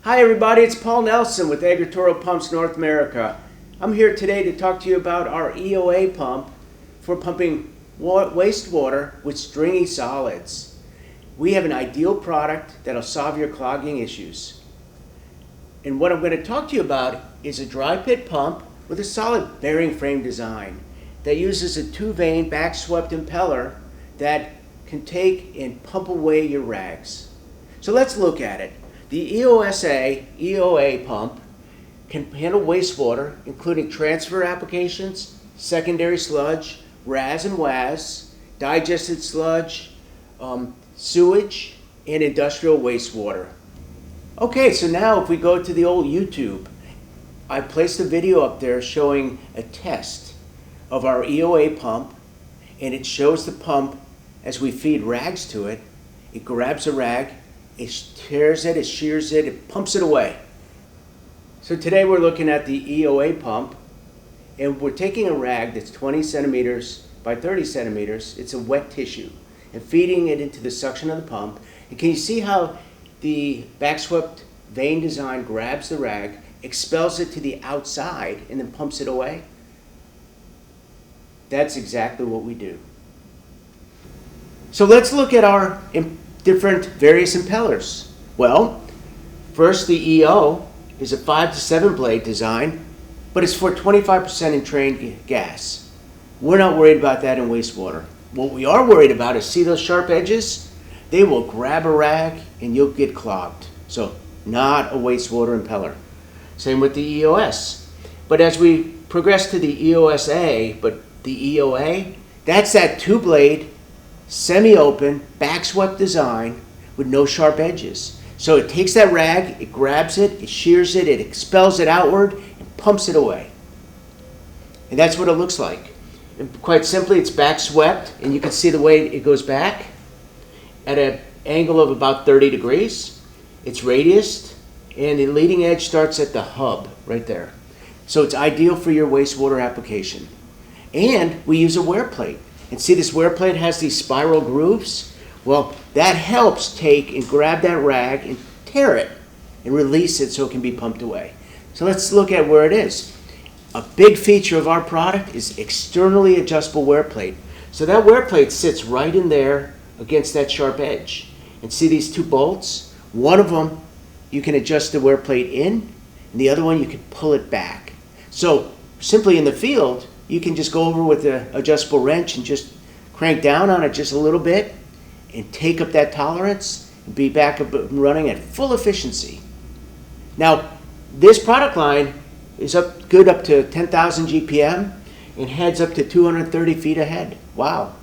Hi everybody, it's Paul Nelsen with EGGER Turo Pumps North America. I'm here today to talk to you about our EOA pump for pumping wastewater with stringy solids. We have an ideal product that'll solve your clogging issues. And what I'm going to talk to you about is a dry pit pump with a solid bearing frame design that uses a 2-vane back-swept impeller that can take and pump away your rags. So let's look at it. The EOSA EOA pump can handle wastewater, including transfer applications, secondary sludge, RAS and WAS, digested sludge, sewage, and industrial wastewater. Okay, so now if we go to the old YouTube, I placed a video up there showing a test of our EOA pump, and it shows the pump as we feed rags to it. It grabs a rag, it tears it, it shears it, it pumps it away. So today we're looking at the EOA pump, and we're taking a rag that's 20 centimeters by 30 centimeters, it's a wet tissue, and feeding it into the suction of the pump. And can you see how the back-swept vane design grabs the rag, expels it to the outside, and then pumps it away? That's exactly what we do. So let's look at our different various impellers. Well, first the EO is a 5 to 7 blade design, but it's for 25% entrained gas. We're not worried about that in wastewater. What we are worried about is, see those sharp edges? They will grab a rag and you'll get clogged. So not a wastewater impeller. Same with the EOS. But as we progress to the EOSA, but the EOA, that's that 2-blade, semi-open, back-swept design with no sharp edges. So it takes that rag, it grabs it, it shears it, it expels it outward, and pumps it away. And that's what it looks like. And quite simply, it's back-swept, and you can see the way it goes back at an angle of about 30 degrees. It's radiused, and the leading edge starts at the hub right there. So it's ideal for your wastewater application. And we use a wear plate. And see, this wear plate has these spiral grooves? Well, that helps take and grab that rag and tear it and release it so it can be pumped away. So let's look at where it is. A big feature of our product is externally adjustable wear plate. So that wear plate sits right in there against that sharp edge. And see these 2 bolts? One of them you can adjust the wear plate in, and the other one you can pull it back. So simply in the field, you can just go over with the adjustable wrench and just crank down on it just a little bit and take up that tolerance and be back up and running at full efficiency. Now, this product line is good up to 10,000 GPM and heads up to 230 feet ahead. Wow.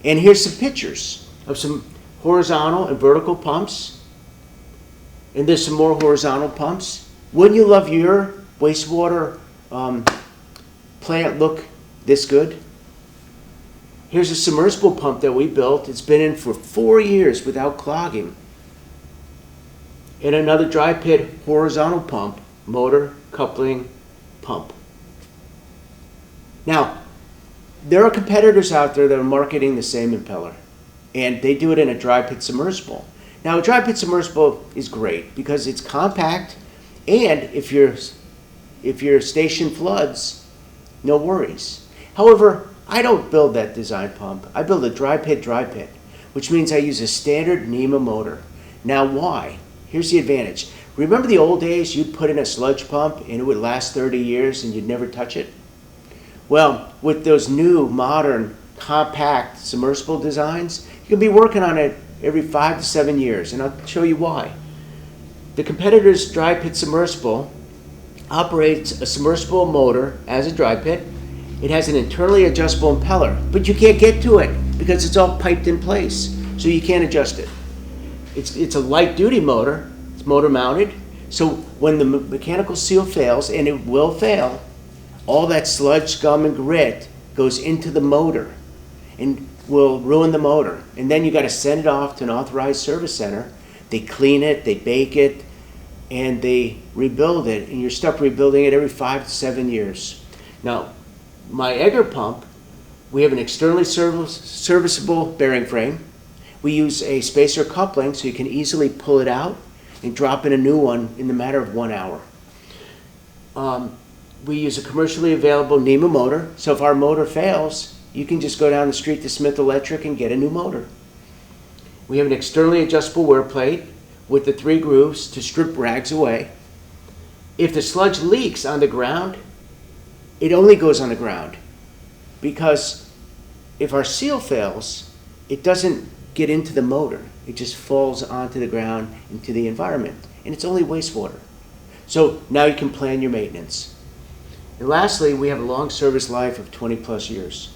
And here's some pictures of some horizontal and vertical pumps. And there's some more horizontal pumps. Wouldn't you love your wastewater plant look this good? Here's a submersible pump that we built. It's been in for 4 years without clogging. And another dry pit horizontal pump, motor, coupling, pump. Now, there are competitors out there that are marketing the same impeller, and they do it in a dry pit submersible. Now, a dry pit submersible is great because it's compact, and if your station floods, no worries. However, I don't build that design pump. I build a dry pit, which means I use a standard NEMA motor. Now why? Here's the advantage. Remember the old days, you'd put in a sludge pump and it would last 30 years and you'd never touch it? Well, with those new, modern, compact submersible designs, you can be working on it every 5 to 7 years, and I'll show you why. The competitor's dry pit submersible operates a submersible motor as a dry pit. It has an internally adjustable impeller, but you can't get to it because it's all piped in place, so you can't adjust it. It's a light duty motor, it's motor mounted, so when the mechanical seal fails, and it will fail, all that sludge, scum, and grit goes into the motor and will ruin the motor. And then you got to send it off to an authorized service center. They clean it, they bake it, and they rebuild it, and you're stuck rebuilding it every 5 to 7 years. Now, my EGGER pump, we have an externally serviceable bearing frame. We use a spacer coupling so you can easily pull it out. and drop in a new one in the matter of 1 hour. We use a commercially available NEMA motor, so if our motor fails, you can just go down the street to Smith Electric and get a new motor. We have an externally adjustable wear plate with the 3 grooves to strip rags away. If the sludge leaks on the ground, it only goes on the ground, because if our seal fails, it doesn't get into the motor. It just falls onto the ground, into the environment, and it's only wastewater. So now you can plan your maintenance. And lastly, we have a long service life of 20 plus years.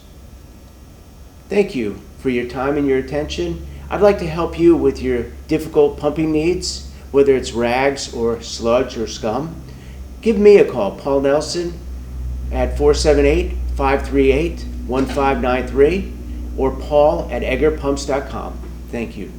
Thank you for your time and your attention. I'd like to help you with your difficult pumping needs, whether it's rags or sludge or scum. Give me a call, Paul Nelsen, at 478-538-1593, or paul@eggerpumps.com. Thank you.